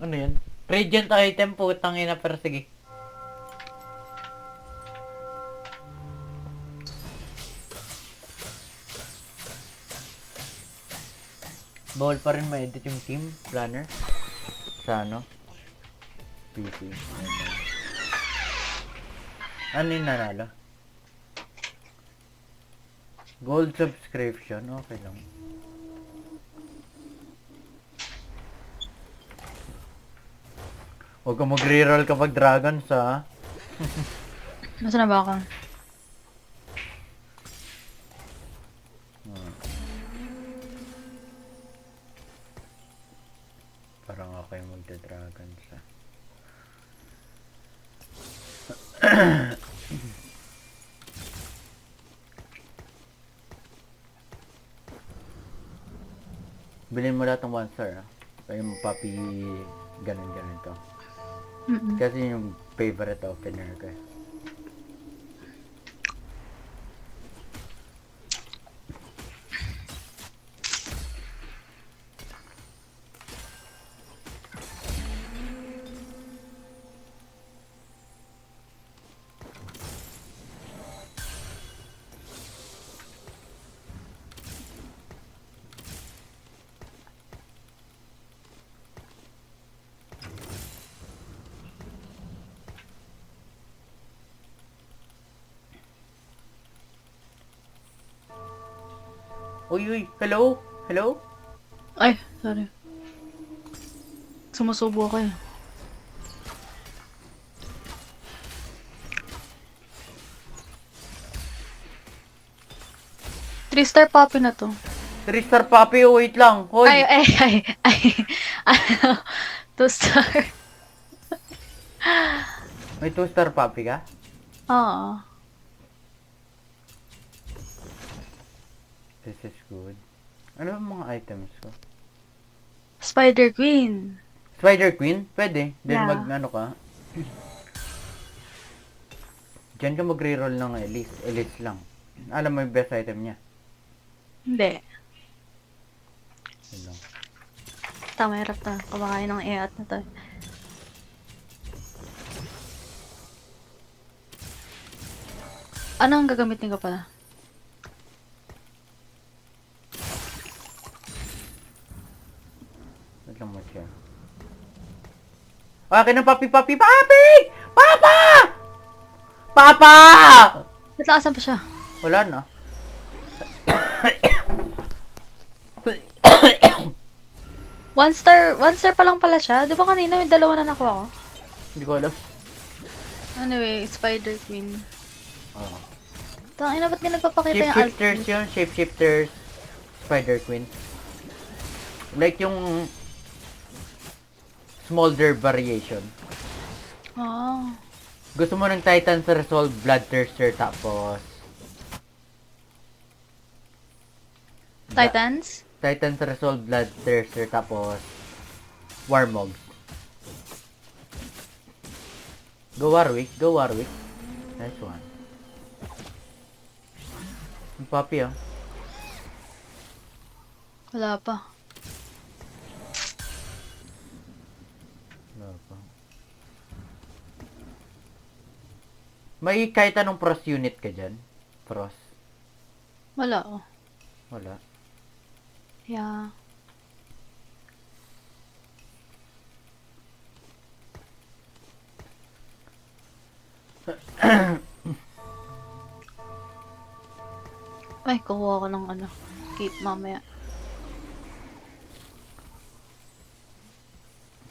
Ano yun? Radiant item, putang ina, pero sige. Bawal pa rin ma-edit yung team planner sa ano? PC. Ano yung nanalo? Gold subscription, okay lang. Huwag ka mag-reroll kapag dragons, ha? Nasaan na ba ako? Parang ako yung magda-dragons, ha? Bilhin mo lahat ng 1 star, ha? Kaya mo papi ganun to. Kasi yung favorite opener ko. Uy, uy, hello? Hello? Ay, sorry. Sumusubo ako eh. Three-star puppy na to. 3 star papi, wait lang. Ay, Hoy! ay, ay, ay. Ano? Two-star. May 2 star papi ka? Oo. This is good. Ano ang mga items ko? Spider Queen. Spider Queen? Pwede. Then Yeah. mag-ano ka. Diyan ka mag-reroll ng Elise. Elise lang. Alam mo yung best item niya. Hindi. Yun lang. Tama, hirap na. Kumakain ng EAT na to. Ano ang gagamitin ko pala? Wait lang mo siya. Akin ang papi, papi, papi! Papa! Papa! Ba't lakasan pa siya? Wala na. One star pa lang pala siya. Di ba kanina may dalawa na nakuha ko? Hindi ko alam. Anyway, Spider Queen. Oh. Tangina, ba't nga nagpapakita yung Shapeshifters yun. Shapeshifters. Spider Queen. Like yung smolder variation. Oh. Gusto mo ng Titan's Resolve Bloodthirster tapos Titans? Titan's Resolve Bloodthirster tapos Warmog. Go Warwick, go Warwick. Nice one. Yung papi ah. Wala pa. Wala pa. May kahit anong pros unit ka dyan? Pros? Wala oh. Wala. Yeah. Ay, kukuha ko ng ano. Keep mamaya.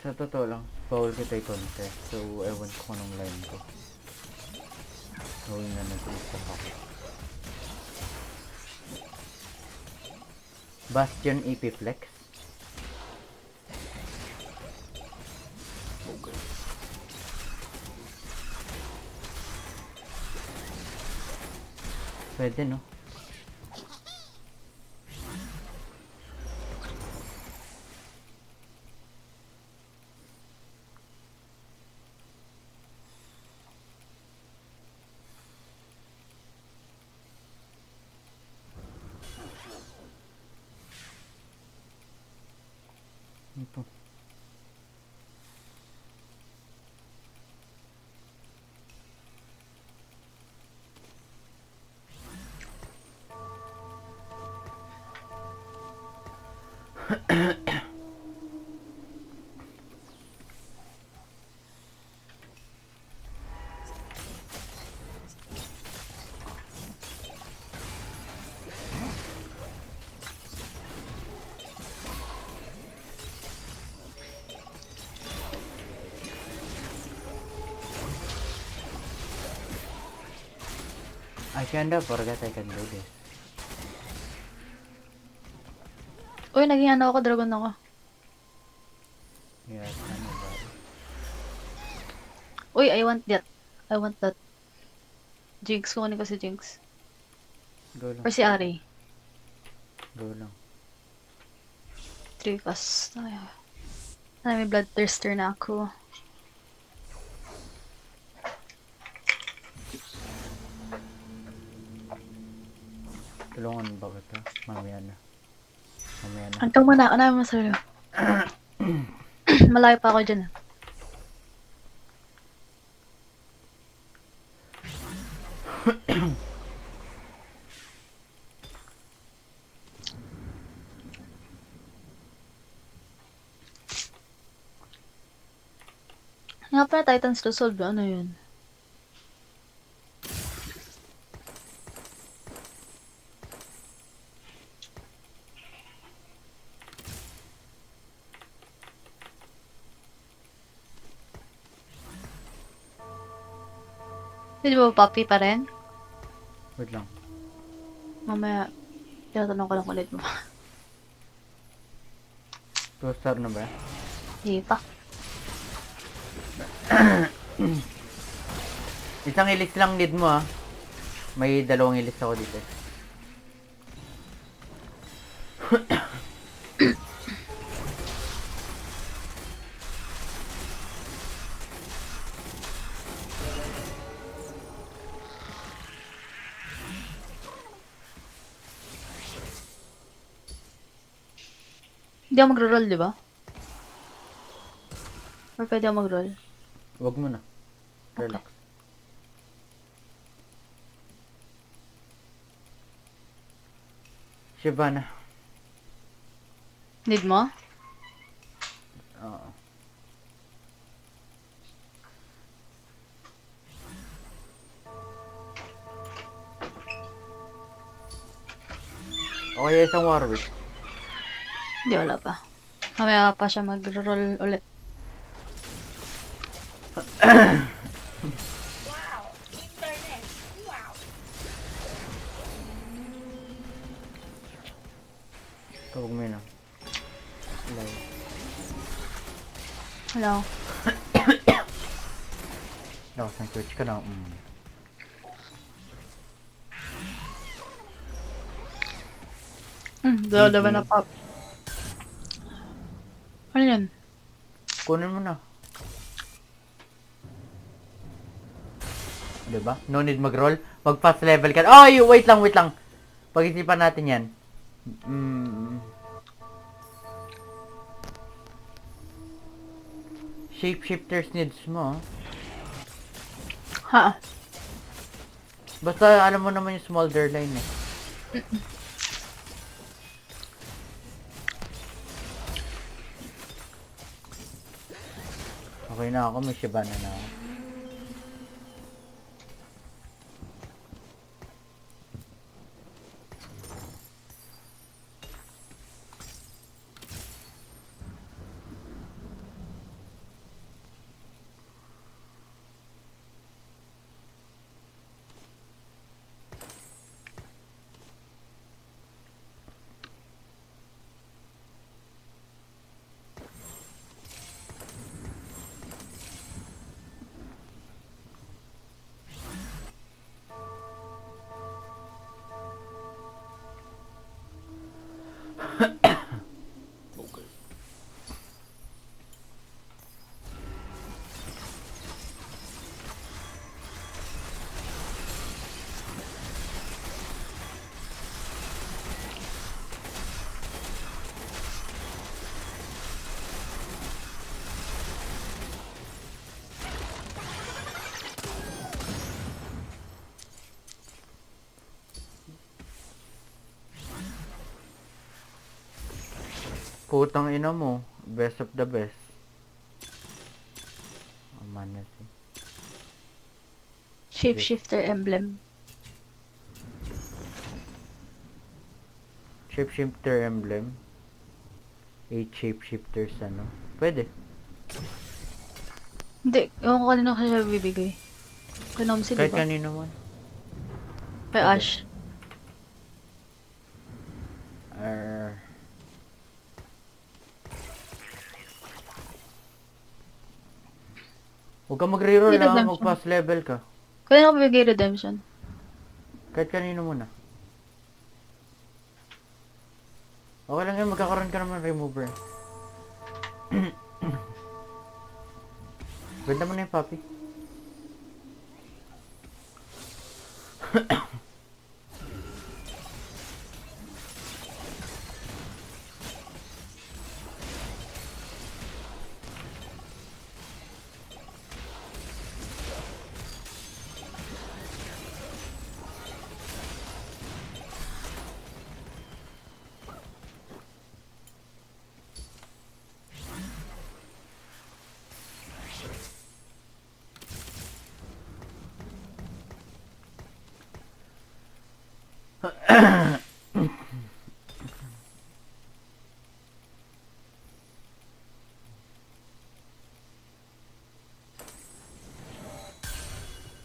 Sa totoo lang, bawal kita i-contest. So, ewan ko nung line ko. Gawin na nag-usap ako. Bastion EP Flex. Okay. Pwede no? Ito. I kinda forgot I can do this. Uy, naging ano ako, dragon ako. Yes, ano ba? Uy, I want that. I want that. Jinx, kukunin ko si Jinx. Go lang. Or si Ari. Go lang. 3 cast. Ay, may bloodthirster na ako. Tulungan ba kita? Mamaya na. Mamaya na. Hantong muna ako namin masalo. Malayo pa ako dyan. Nga pala Titans to solve. Ano yun? Hindi ba puppy pa rin? Wait lang. Mamaya, tinatanong ko lang ulit mo. 2-star na ba? Hindi pa. Isang ilis lang need mo ah. May 2 ilis ako dito. Hindi ako magro-roll, di ba? Or pwede ako mag-roll? Wag mo na. Relax. Shyvana. Need mo? Oo. Okay, isang Warwick. Hindi, wala pa. Mamaya pa siya mag-roll ulit. Tawag mo yun ah. Hello. Lakas ng Twitch ka na. Dalawa na pop. Ano yun? Kunin mo na. Diba? No need mag-roll. Pag fast level ka. Oh, wait lang, wait lang. Pag-isipan natin yan. Shapeshifters needs mo. Ha? Basta alam mo naman yung smolder line eh. Okay na ako, may Shyvana na ako. Putang ina mo. Best of the best. Mana sih. Shapeshifter emblem. Shapeshifter emblem. 8 shapeshifters ano. Pwede. Hindi, ewan ko kanino kasi siya bibigay. Kinomsi, di Kahit ba? kanino man. Kay Pwede. Ash. Huwag ka mag-reroll May lang, redemption. mag-pass level ka. Kanino ko bibigay redemption? Kahit kanino muna. Okay lang yun, magkakaroon ka naman remover. Benda mo na yung puppy.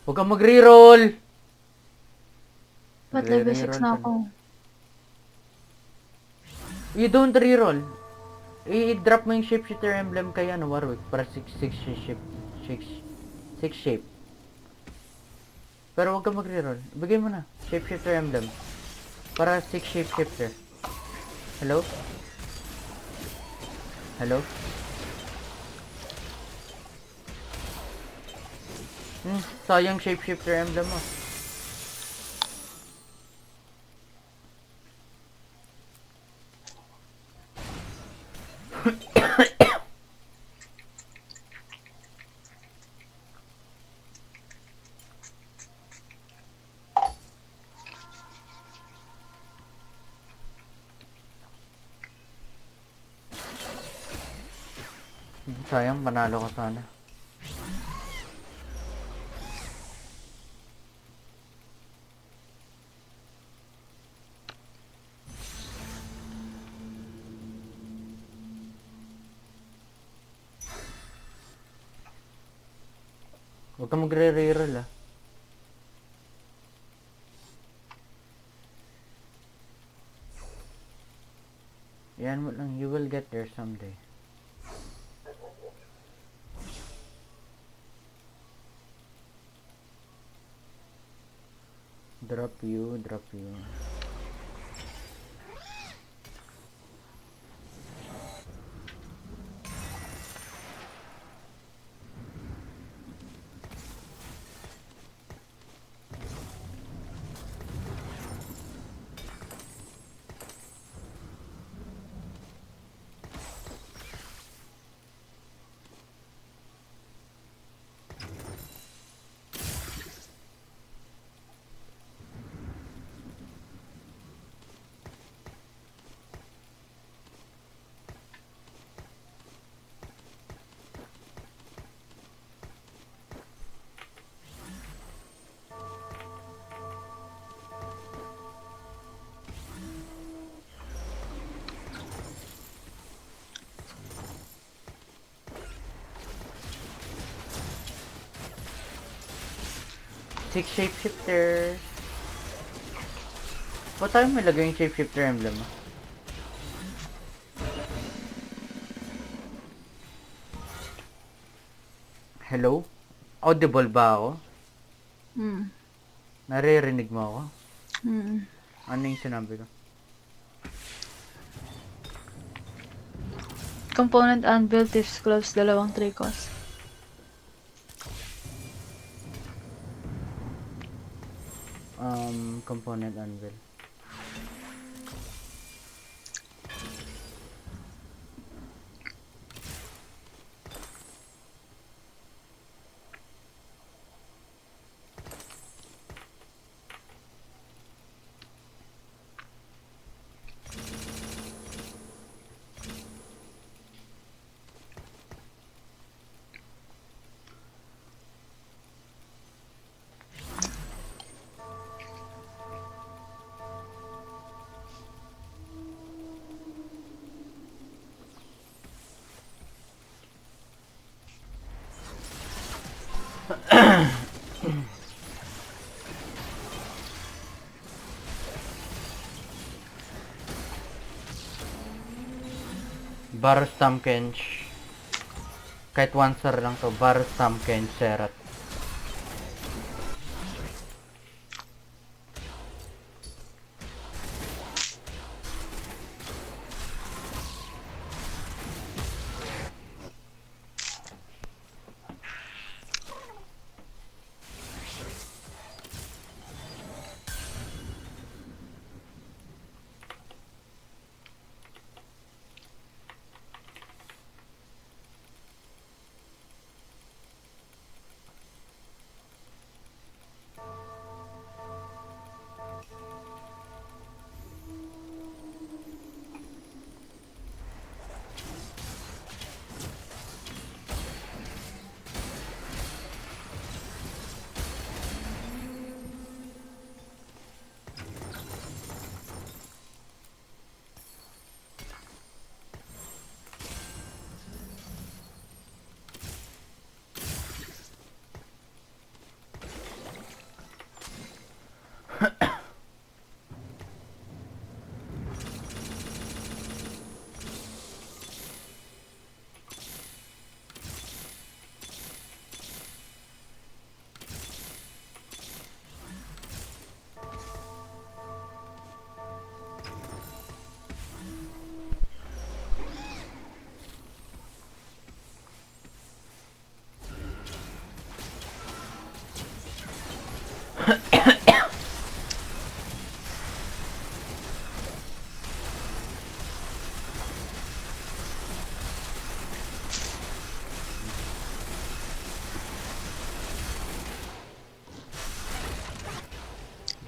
Huwag kang mag-reroll! Ba't level 6 Re-reroll na ka ako? You don't reroll. I-drop mo yung shapeshifter emblem kay ano, Warwick para 6 shape. Pero huwag kang mag-reroll. Bigay mo na. Shapeshifter emblem. Para 6 shapeshifter. Hello? Hello? Sayang shapeshifter emblem mo. Sayang, panalo ka sana. Huwag kang magre-reroll ah. Yan mo lang, you will get there someday. Drop you. 6 shapeshifter. Ba't tayo may lagay yung shapeshifter emblem ah? Hello? Audible ba ako? Naririnig mo ako? Ano yung sinabi ko? Component anvil, tips, gloves, 2 3 cost. Component anvil. Varus Tamkench. Kahit oncer lang to. Varus Tamkench Serat.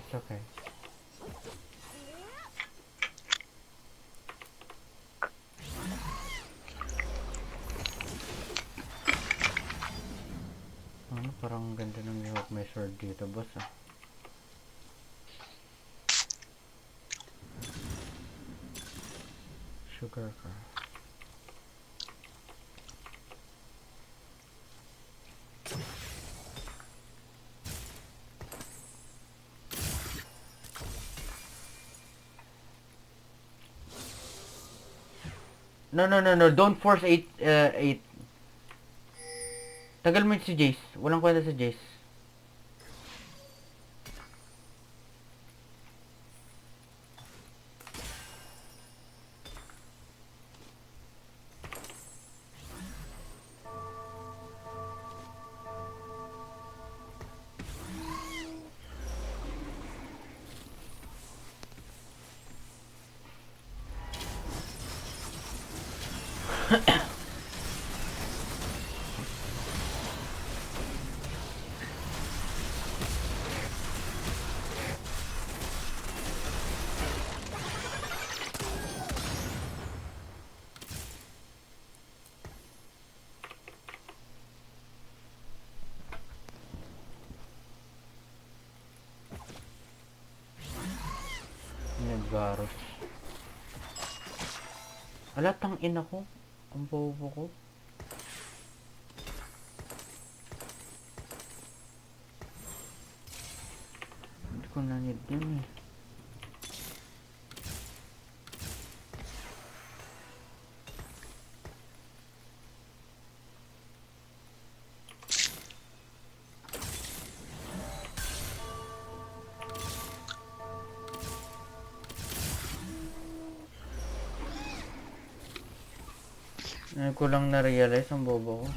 It's okay. Ano, parang ganda ng ihawak may sword dito, boss, ah. Sugar ka. No. Don't force 8. Tagal mo si Jace. Walang kwenta sa Jace. Varus. Ala, tang ina ko. Ang bobo ko. Hindi ko na need yun, eh. Ngayon ko lang na-realize ang bobo ko.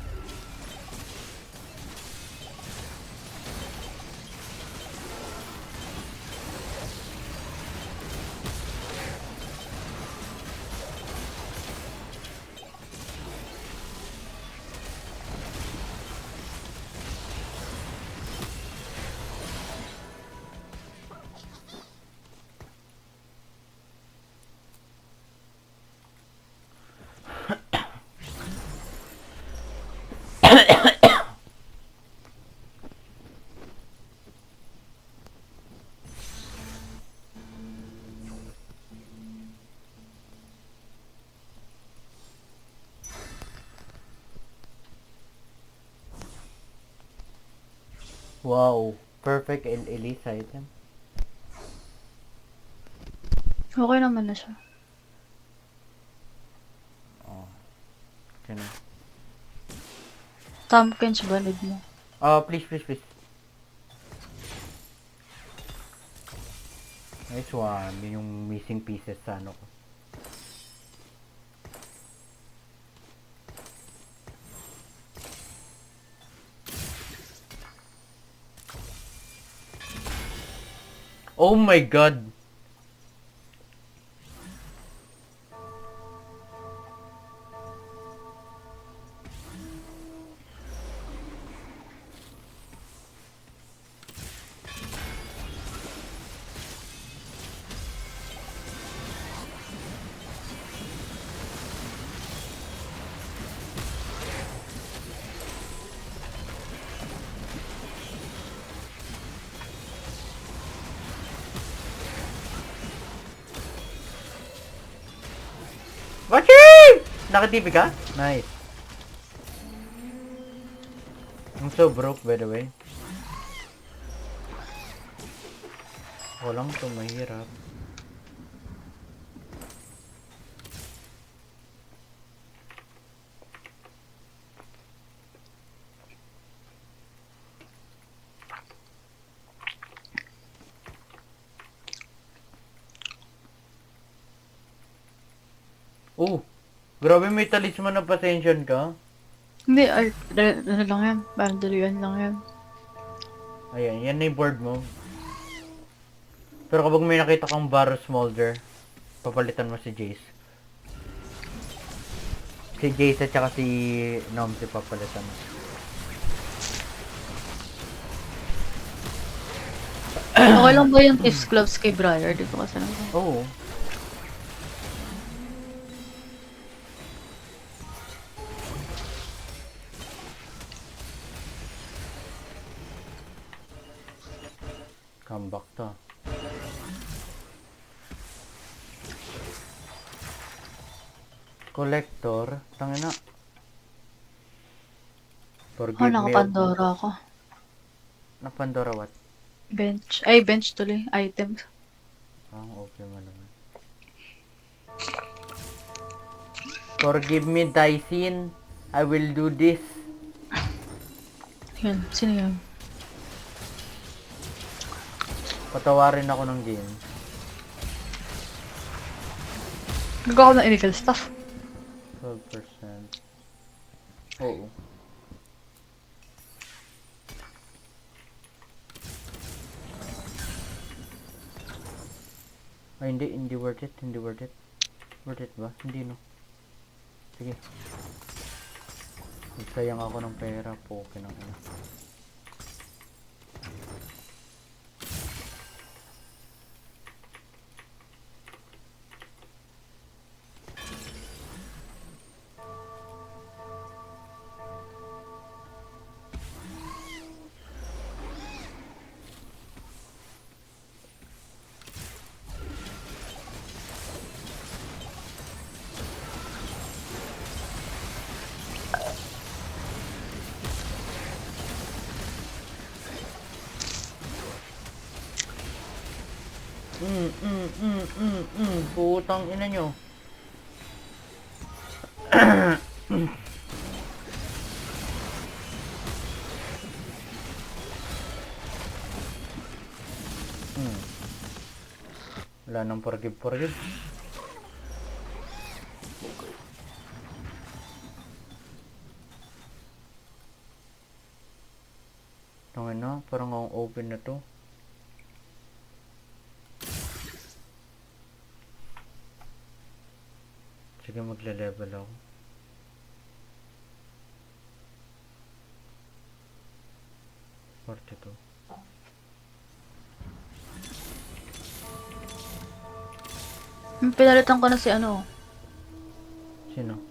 Wow. Perfect and elite item. Okay naman na siya. Oh. Sino? Tompkins ba need mo? Please, please, please. Nice one. Yun yung missing pieces sa ano ko. Oh my god! Wachi! Naka-TV ka? Nice. I'm so broke by the way. Walang to mahirap. Oh! Grabe may talisman na pasensyon ka. Hindi, ay, ano lang yan. Bandalian lang yan. Ayan, yan na yung board mo. Pero kapag may nakita kang Varus Smolder, papalitan mo si Jace. Si Jace at saka si Nom si papalitan mo. Okay lang ba yung tips gloves kay Briar? Di ko kasi naman. Oo. Comeback to. Collector, tangina. Forgive me. Nakapandora ako. Na Pandora what? Bench. Ay, bench tuloy. Items. Okay mo naman. Forgive me, Dyson. I will do this. Yan. Sino yun? Patawarin ako ng game. Nagawa ko ng illegal stuff. 12%. Oo. Ay, hindi worth it, hindi worth it. Worth it ba? Hindi, no. Sige. Nagsayang ako ng pera po, kinakina. Putang ina nyo. Wala nang forgive. Tangin na, parang ang open na to. Sige, magle-level ako. Forty-two. Pinalitan ko na si ano. Sino?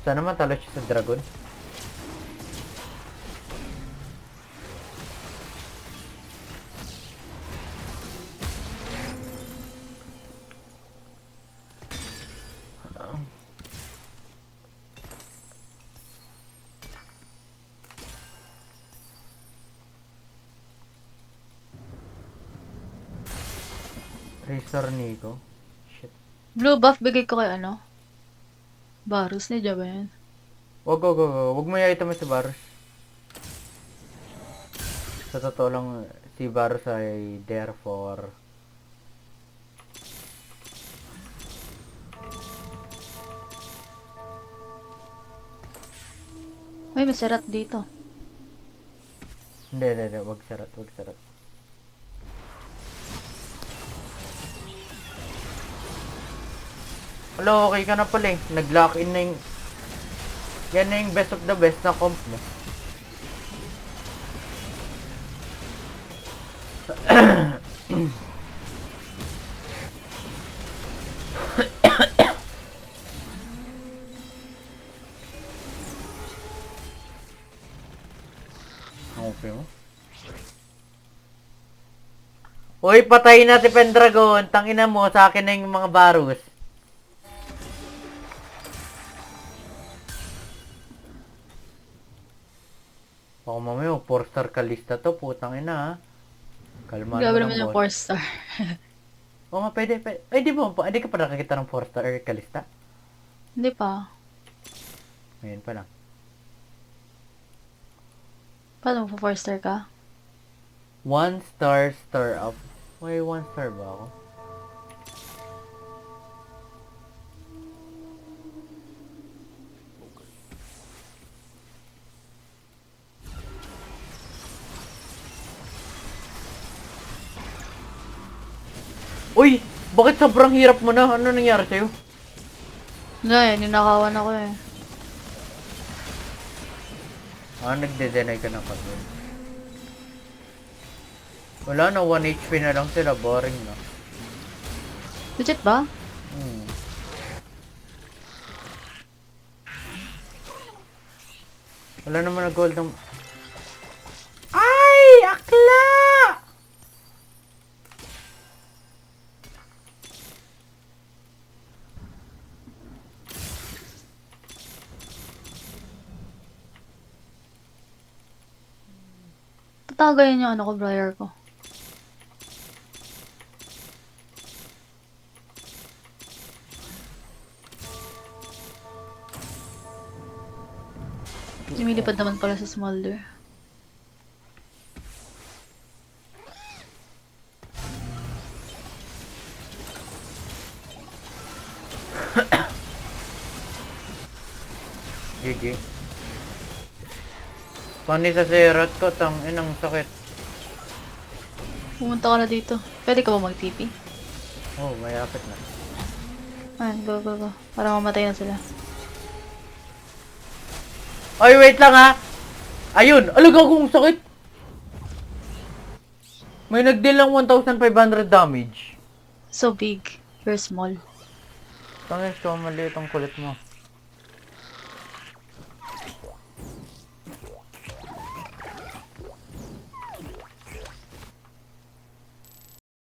Sana matalo siya sa dragon. Razor Nico. Shit. Blue buff bigay ko kay ano? Varus ni ba yan? Wag, wag, wag, wag. Wag mo yung item si Varus. Sa totoo lang, si Varus ay there for... Ay, masarat dito. Hindi, hindi, hindi. Wag sarat, wag sarat. Hello, okay ka na pala eh. Nag-lock in na yung... Yan na yung best of the best na comp mo. Okay mo. Uy, patayin natin Pendragon. Tangina mo, sa akin na yung mga Varus. Baka mamaya, 4-star kalista to. Putang ina ha. Kalma Grabe naman naman yung boss. 4-star. Oo nga, pwede, pwede. Ay, di mo, hindi ka pa nakakita ng 4-star kalista? Hindi pa. Ngayon pa lang. Paano mo 4-star ka? 1-star, star up. May 1-star ba ako? Uy! Bakit sobrang hirap mo na? Ano nangyari sa'yo? Wala, ninakawan ako eh. Nagde-deny ka ng control. Wala na, 1 HP na lang sila. Boring na. Legit ba? Hmm. Wala naman na gold ng... Ay! Akla! Tatagayin yung ano ko, briar ko. Lumilipad naman pala sa smolder. GG. Pani sa serat ko, tang inang sakit. Pumunta ka na dito. Pwede ka ba mag-TP? Oh, mayapit na. Ay, go, go, go. Para mamatay na sila. Ay, wait lang ha! Ayun! Alaga kong sakit! May nag-deal lang 1,500 damage. So big. You're small. Tangis ko, maliit ang kulit mo.